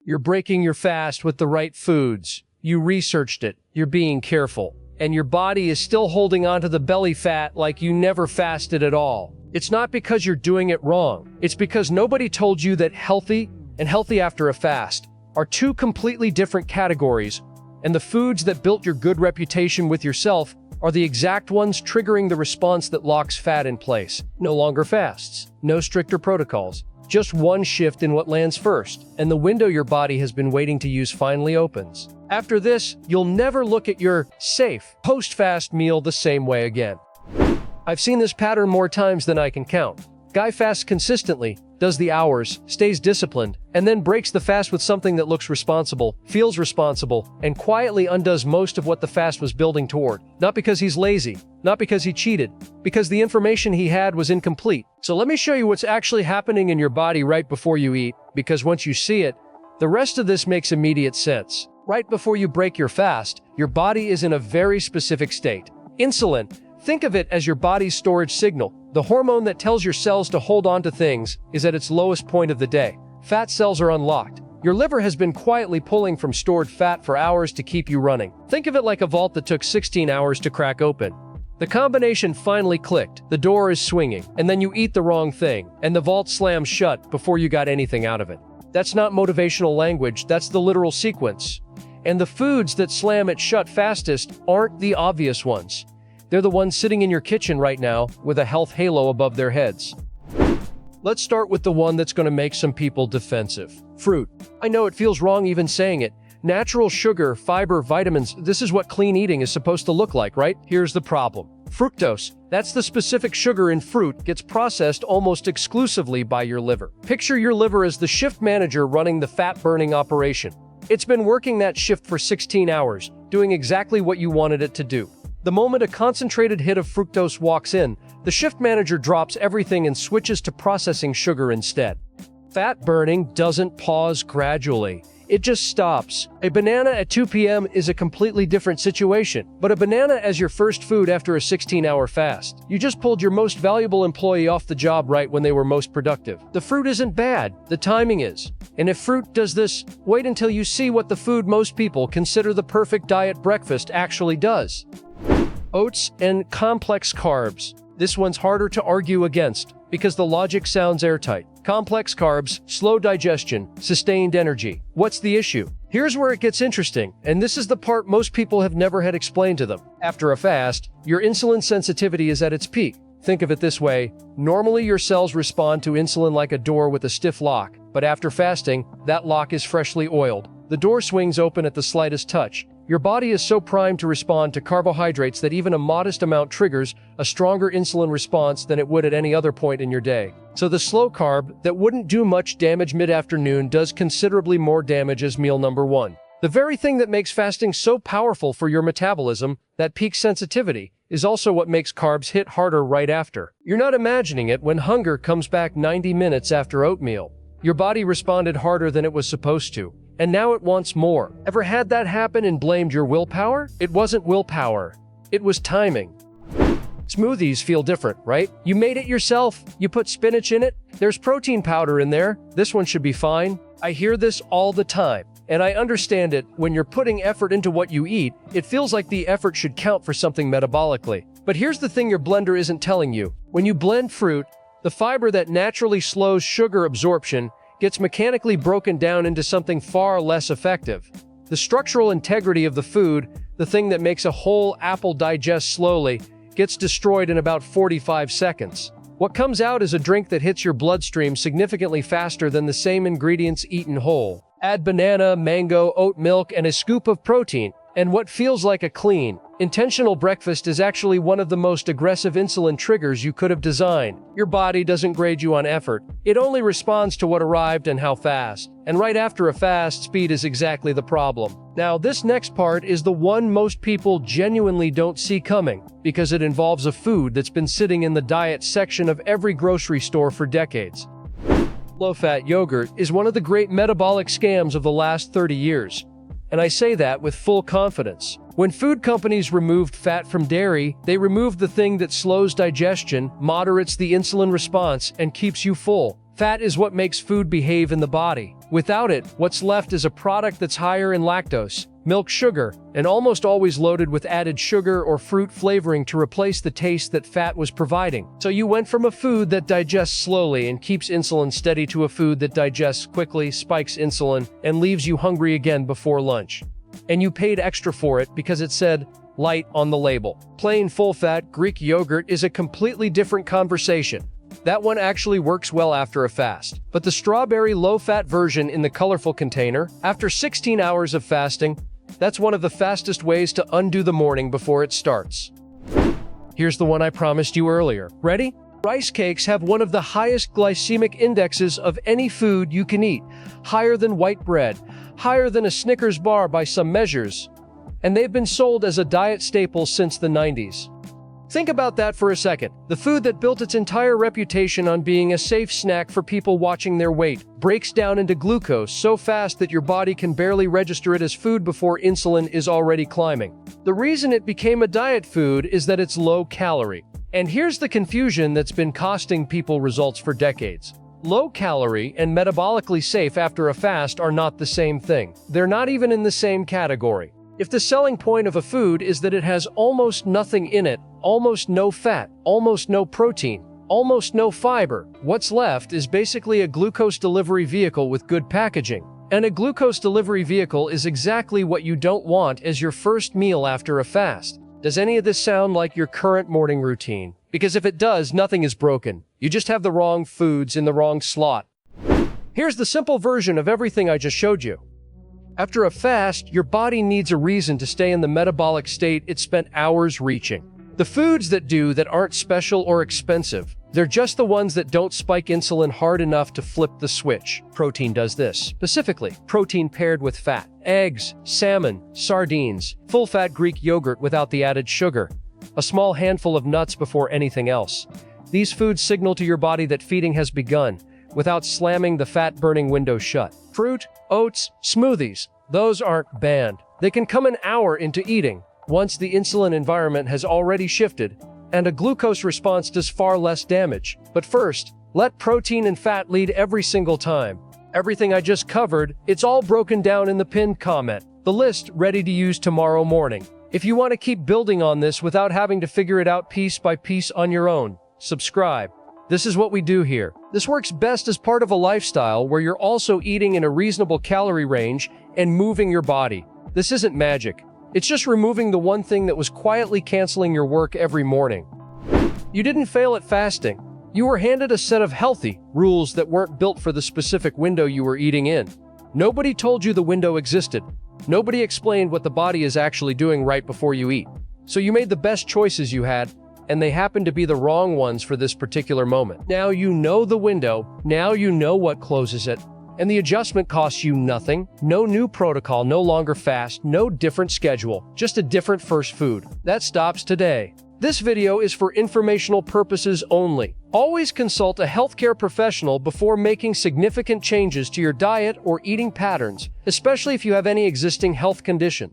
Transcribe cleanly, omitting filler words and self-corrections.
You're breaking your fast with the right foods. You researched it. You're being careful. And your body is still holding onto the belly fat like you never fasted at all. It's not because you're doing it wrong. It's because nobody told you that healthy and healthy after a fast are two completely different categories, and the foods that built your good reputation with yourself are the exact ones triggering the response that locks fat in place. No longer fasts, no stricter protocols, just one shift in what lands first, and the window your body has been waiting to use finally opens. After this, you'll never look at your safe post-fast meal the same way again. I've seen this pattern more times than I can count. Guy fasts consistently, does the hours, stays disciplined, and then breaks the fast with something that looks responsible, feels responsible, and quietly undoes most of what the fast was building toward. Not because he's lazy, not because he cheated, because the information he had was incomplete. So let me show you what's actually happening in your body right before you eat, because once you see it, the rest of this makes immediate sense. Right before you break your fast, your body is in a very specific state. Insulin, think of it as your body's storage signal. The hormone that tells your cells to hold on to things is at its lowest point of the day. Fat cells are unlocked. Your liver has been quietly pulling from stored fat for hours to keep you running. Think of it like a vault that took 16 hours to crack open. The combination finally clicked, the door is swinging, and then you eat the wrong thing, and the vault slams shut before you got anything out of it. That's not motivational language, that's the literal sequence. And the foods that slam it shut fastest aren't the obvious ones. They're the ones sitting in your kitchen right now with a health halo above their heads. Let's start with the one that's going to make some people defensive. Fruit. I know it feels wrong even saying it. Natural sugar, fiber, vitamins, this is what clean eating is supposed to look like, right? Here's the problem. Fructose, that's the specific sugar in fruit, gets processed almost exclusively by your liver. Picture your liver as the shift manager running the fat-burning operation. It's been working that shift for 16 hours, doing exactly what you wanted it to do. The moment a concentrated hit of fructose walks in, the shift manager drops everything and switches to processing sugar instead. Fat burning doesn't pause gradually. It just stops. A banana at 2 p.m. is a completely different situation, but a banana as your first food after a 16-hour fast. You just pulled your most valuable employee off the job right when they were most productive. The fruit isn't bad, the timing is. And if fruit does this, wait until you see what the food most people consider the perfect diet breakfast actually does. Oats and complex carbs. This one's harder to argue against because the logic sounds airtight. Complex carbs, slow digestion, sustained energy. What's the issue? Here's where it gets interesting, and this is the part most people have never had explained to them. After a fast, your insulin sensitivity is at its peak. Think of it this way. Normally your cells respond to insulin like a door with a stiff lock, but after fasting, that lock is freshly oiled. The door swings open at the slightest touch. Your body is so primed to respond to carbohydrates that even a modest amount triggers a stronger insulin response than it would at any other point in your day. So the slow carb that wouldn't do much damage mid-afternoon does considerably more damage as meal number one. The very thing that makes fasting so powerful for your metabolism, that peak sensitivity, is also what makes carbs hit harder right after. You're not imagining it when hunger comes back 90 minutes after oatmeal. Your body responded harder than it was supposed to. And now it wants more. Ever had that happen and blamed your willpower? It wasn't willpower. It was timing. Smoothies feel different, right? You made it yourself. You put spinach in it. There's protein powder in there. This one should be fine. I hear this all the time. And I understand it. When you're putting effort into what you eat, it feels like the effort should count for something metabolically. But here's the thing your blender isn't telling you. When you blend fruit, the fiber that naturally slows sugar absorption gets mechanically broken down into something far less effective. The structural integrity of the food, the thing that makes a whole apple digest slowly, gets destroyed in about 45 seconds. What comes out is a drink that hits your bloodstream significantly faster than the same ingredients eaten whole. Add banana, mango, oat milk, and a scoop of protein, and what feels like a clean, intentional breakfast is actually one of the most aggressive insulin triggers you could have designed. Your body doesn't grade you on effort. It only responds to what arrived and how fast. And right after a fast, speed is exactly the problem. Now, this next part is the one most people genuinely don't see coming, because it involves a food that's been sitting in the diet section of every grocery store for decades. Low-fat yogurt is one of the great metabolic scams of the last 30 years. And I say that with full confidence. When food companies removed fat from dairy, they removed the thing that slows digestion, moderates the insulin response, and keeps you full. Fat is what makes food behave in the body. Without it, what's left is a product that's higher in lactose, milk sugar, and almost always loaded with added sugar or fruit flavoring to replace the taste that fat was providing. So you went from a food that digests slowly and keeps insulin steady to a food that digests quickly, spikes insulin, and leaves you hungry again before lunch. And you paid extra for it because it said light on the label. Plain full-fat Greek yogurt is a completely different conversation. That one actually works well after a fast. But the strawberry low-fat version in the colorful container, after 16 hours of fasting, that's one of the fastest ways to undo the morning before it starts. Here's the one I promised you earlier. Ready? Rice cakes have one of the highest glycemic indexes of any food you can eat, higher than white bread, higher than a Snickers bar by some measures, and they've been sold as a diet staple since the 90s. Think about that for a second. The food that built its entire reputation on being a safe snack for people watching their weight breaks down into glucose so fast that your body can barely register it as food before insulin is already climbing. The reason it became a diet food is that it's low calorie. And here's the confusion that's been costing people results for decades. Low calorie and metabolically safe after a fast are not the same thing. They're not even in the same category. If the selling point of a food is that it has almost nothing in it, almost no fat, almost no protein, almost no fiber, what's left is basically a glucose delivery vehicle with good packaging. And a glucose delivery vehicle is exactly what you don't want as your first meal after a fast. Does any of this sound like your current morning routine? Because if it does, nothing is broken. You just have the wrong foods in the wrong slot. Here's the simple version of everything I just showed you. After a fast, your body needs a reason to stay in the metabolic state it spent hours reaching. The foods that aren't special or expensive. They're just the ones that don't spike insulin hard enough to flip the switch. Protein does this. Specifically, protein paired with fat. Eggs, salmon, sardines, full-fat Greek yogurt without the added sugar. A small handful of nuts before anything else. These foods signal to your body that feeding has begun, without slamming the fat-burning window shut. Fruit, oats, smoothies, those aren't banned. They can come an hour into eating, once the insulin environment has already shifted, and a glucose response does far less damage. But first, let protein and fat lead every single time. Everything I just covered, it's all broken down in the pinned comment. The list ready to use tomorrow morning. If you want to keep building on this without having to figure it out piece by piece on your own, subscribe. This is what we do here. This works best as part of a lifestyle where you're also eating in a reasonable calorie range and moving your body. This isn't magic. It's just removing the one thing that was quietly canceling your work every morning. You didn't fail at fasting. You were handed a set of healthy rules that weren't built for the specific window you were eating in. Nobody told you the window existed. Nobody explained what the body is actually doing right before you eat. So you made the best choices you had, and they happen to be the wrong ones for this particular moment. Now you know the window, now you know what closes it, and the adjustment costs you nothing. No new protocol, no longer fast, no different schedule, just a different first food. That stops today. This video is for informational purposes only. Always consult a healthcare professional before making significant changes to your diet or eating patterns, especially if you have any existing health condition.